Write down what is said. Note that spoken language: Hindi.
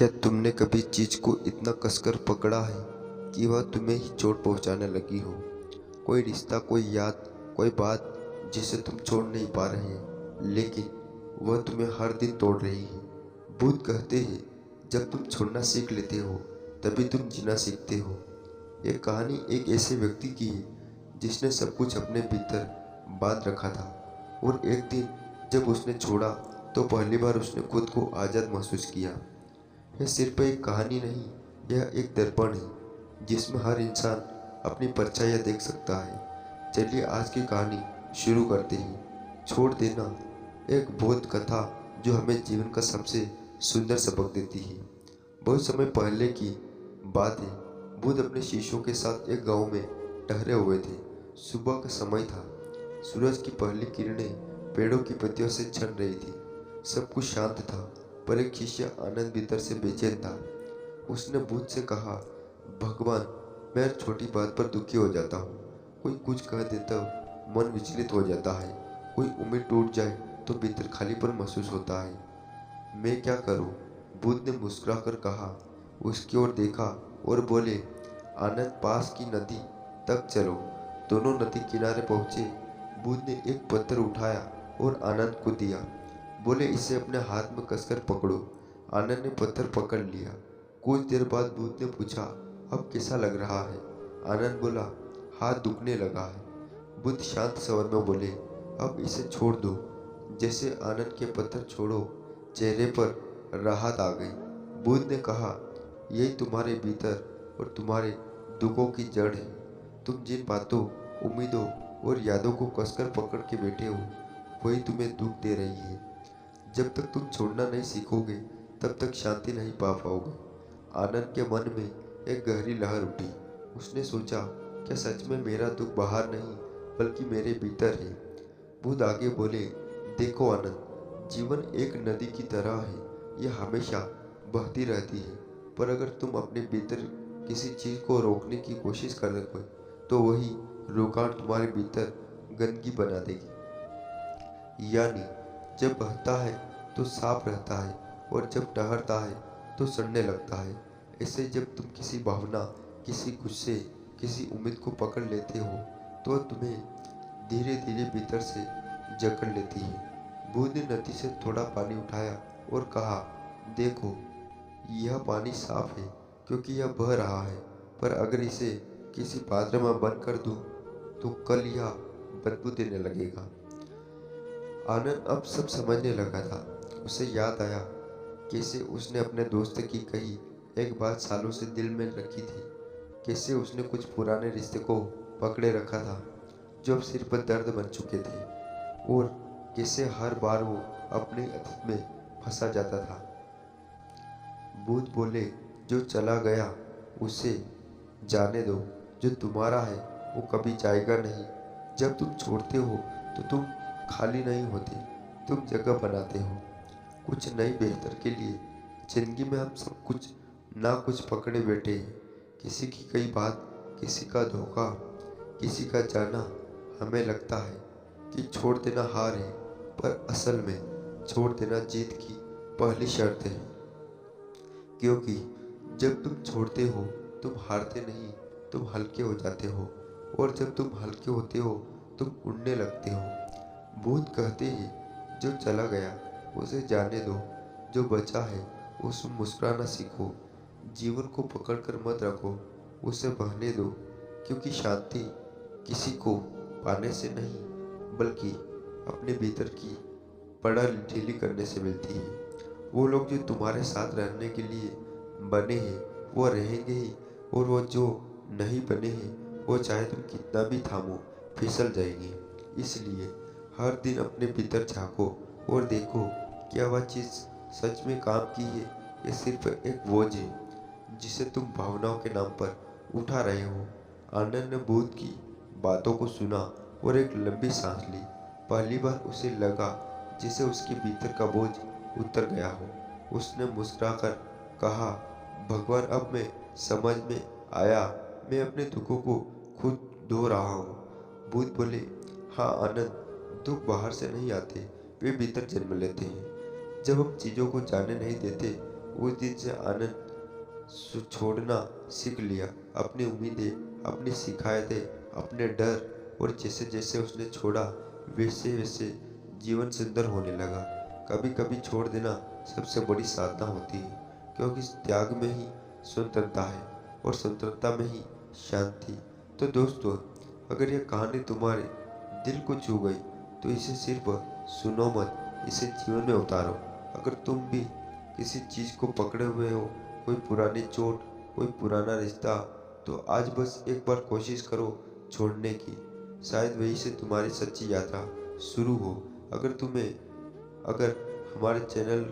क्या तुमने कभी चीज को इतना कसकर पकड़ा है कि वह तुम्हें ही चोट पहुंचाने लगी हो? कोई रिश्ता, कोई याद, कोई बात जिसे तुम छोड़ नहीं पा रहे, लेकिन वह तुम्हें हर दिन तोड़ रही है। बुद्ध कहते हैं, जब तुम छोड़ना सीख लेते हो तभी तुम जीना सीखते हो। यह कहानी एक ऐसे व्यक्ति की है जिसने सब कुछ अपने भीतर बांध रखा था, और एक दिन जब उसने छोड़ा तो पहली बार उसने खुद को आज़ाद महसूस किया। यह सिर्फ एक कहानी नहीं, यह एक दर्पण है जिसमें हर इंसान अपनी परछाइयाँ देख सकता है। चलिए आज की कहानी शुरू करते हैं। छोड़ देना, एक बोध कथा जो हमें जीवन का सबसे सुंदर सबक देती है। बहुत समय पहले की बात है। बुद्ध अपने शिष्यों के साथ एक गांव में ठहरे हुए थे। सुबह का समय था। सूरज की पहली किरणें पेड़ों की पत्तियों से छन रही थी। सब कुछ शांत था, पर एक शिष्य आनंद भीतर से बेचैन था। उसने बुद्ध से कहा, भगवान, मैं हर छोटी बात पर दुखी हो जाता हूँ। कोई कुछ कह देता मन विचलित हो जाता है, कोई उम्मीद टूट जाए तो भीतर खालीपन महसूस होता है। मैं क्या करूँ? बुद्ध ने मुस्कुराकर कहा। उसकी ओर देखा और बोले, आनंद, पास की नदी तक चलो। दोनों नदी किनारे पहुँचे। बुद्ध ने एक पत्थर उठाया और आनंद को दिया। बोले, इसे अपने हाथ में कसकर पकड़ो। आनंद ने पत्थर पकड़ लिया। कुछ देर बाद बुद्ध ने पूछा, अब कैसा लग रहा है? आनंद बोला, हाथ दुखने लगा है। बुद्ध शांत स्वर में बोले, अब इसे छोड़ दो। जैसे आनंद के पत्थर छोड़ो, चेहरे पर राहत आ गई। बुद्ध ने कहा, यही तुम्हारे भीतर और तुम्हारे दुखों की जड़ है। तुम जिन बातों, उम्मीदों और यादों को कसकर पकड़ के बैठे हो, वही तुम्हें दुख दे रही है। जब तक तुम छोड़ना नहीं सीखोगे, तब तक शांति नहीं पा पाओगे। आनंद के मन में एक गहरी लहर उठी। उसने सोचा, क्या सच में मेरा दुख बाहर नहीं बल्कि मेरे भीतर है? बुद्ध आगे बोले, देखो आनंद, जीवन एक नदी की तरह है। यह हमेशा बहती रहती है, पर अगर तुम अपने भीतर किसी चीज को रोकने की कोशिश करोगे तो वही रुकावट तुम्हारे भीतर गंदगी बना देगी। यानी जब बहता है तो साफ रहता है, और जब ठहरता है तो सड़ने लगता है। ऐसे जब तुम किसी भावना, किसी गुस्से, किसी उम्मीद को पकड़ लेते हो तो तुम्हें धीरे धीरे भीतर से जकड़ लेती है। बुद्ध ने नदी से थोड़ा पानी उठाया और कहा, देखो, यह पानी साफ है क्योंकि यह बह रहा है, पर अगर इसे किसी पात्र में बंद कर दूं तो कल यह बदबू देने लगेगा। आनंद अब सब समझने लगा था। उसे याद आया कैसे उसने अपने दोस्त की कही एक बात सालों से दिल में रखी थी। कैसे उसने कुछ पुराने रिश्ते को पकड़े रखा था जो अब सिर पर दर्द बन चुके थे, और कैसे हर बार वो अपने अतीत में फंसा जाता था। बुद्ध बोले, जो चला गया उसे जाने दो। जो तुम्हारा है वो कभी जाएगा नहीं। जब तुम छोड़ते हो तो तुम खाली नहीं होते, तुम जगह बनाते हो कुछ नई बेहतर के लिए। जिंदगी में हम सब कुछ ना कुछ पकड़े बैठे हैं। किसी की कई बात, किसी का धोखा, किसी का जाना। हमें लगता है कि छोड़ देना हार है, पर असल में छोड़ देना जीत की पहली शर्त है। क्योंकि जब तुम छोड़ते हो तुम हारते नहीं, तुम हल्के हो जाते हो, और जब तुम हल्के होते हो तुम उड़ने लगते हो। बुद्ध कहते हैं, जो चला गया उसे जाने दो, जो बचा है उसमें मुस्कुराना सीखो। जीवन को पकड़कर मत रखो, उसे बहने दो, क्योंकि शांति किसी को पाने से नहीं बल्कि अपने भीतर की पड़ा ढीली करने से मिलती है। वो लोग जो तुम्हारे साथ रहने के लिए बने हैं वो रहेंगे ही, और वो जो नहीं बने हैं वो चाहे तुम कितना भी थामो फिसल जाएंगे। इसलिए हर दिन अपने भीतर झांको और देखो, क्या वह चीज़ सच में काम की है या सिर्फ एक बोझ है जिसे तुम भावनाओं के नाम पर उठा रहे हो। आनंद ने बुद्ध की बातों को सुना और एक लंबी सांस ली। पहली बार उसे लगा जैसे उसके भीतर का बोझ उतर गया हो। उसने मुस्कुराकर कहा, भगवान, अब मैं समझ में आया, मैं अपने दुखों को खुद धो रहा हूँ। बुद्ध बोले, हाँ आनंद, दुख बाहर से नहीं आते, वे भीतर जन्म लेते हैं। जब हम चीज़ों को जाने नहीं देते उस दिन से आनंद छोड़ना सीख लिया। अपनी उम्मीदें, अपनी शिकायतें, अपने डर, और जैसे जैसे उसने छोड़ा वैसे वैसे जीवन सुंदर होने लगा। कभी कभी छोड़ देना सबसे बड़ी साधना होती है, क्योंकि इस त्याग में ही स्वतंत्रता है और स्वतंत्रता में ही शांति। तो दोस्तों, अगर यह कहानी तुम्हारे दिल को छू गई तो इसे सिर्फ सुनो मत, इसे जीवन में उतारो। अगर तुम भी किसी चीज़ को पकड़े हुए हो, कोई पुरानी चोट, कोई पुराना रिश्ता, तो आज बस एक बार कोशिश करो छोड़ने की। शायद वहीं से तुम्हारी सच्ची यात्रा शुरू हो। अगर हमारे चैनल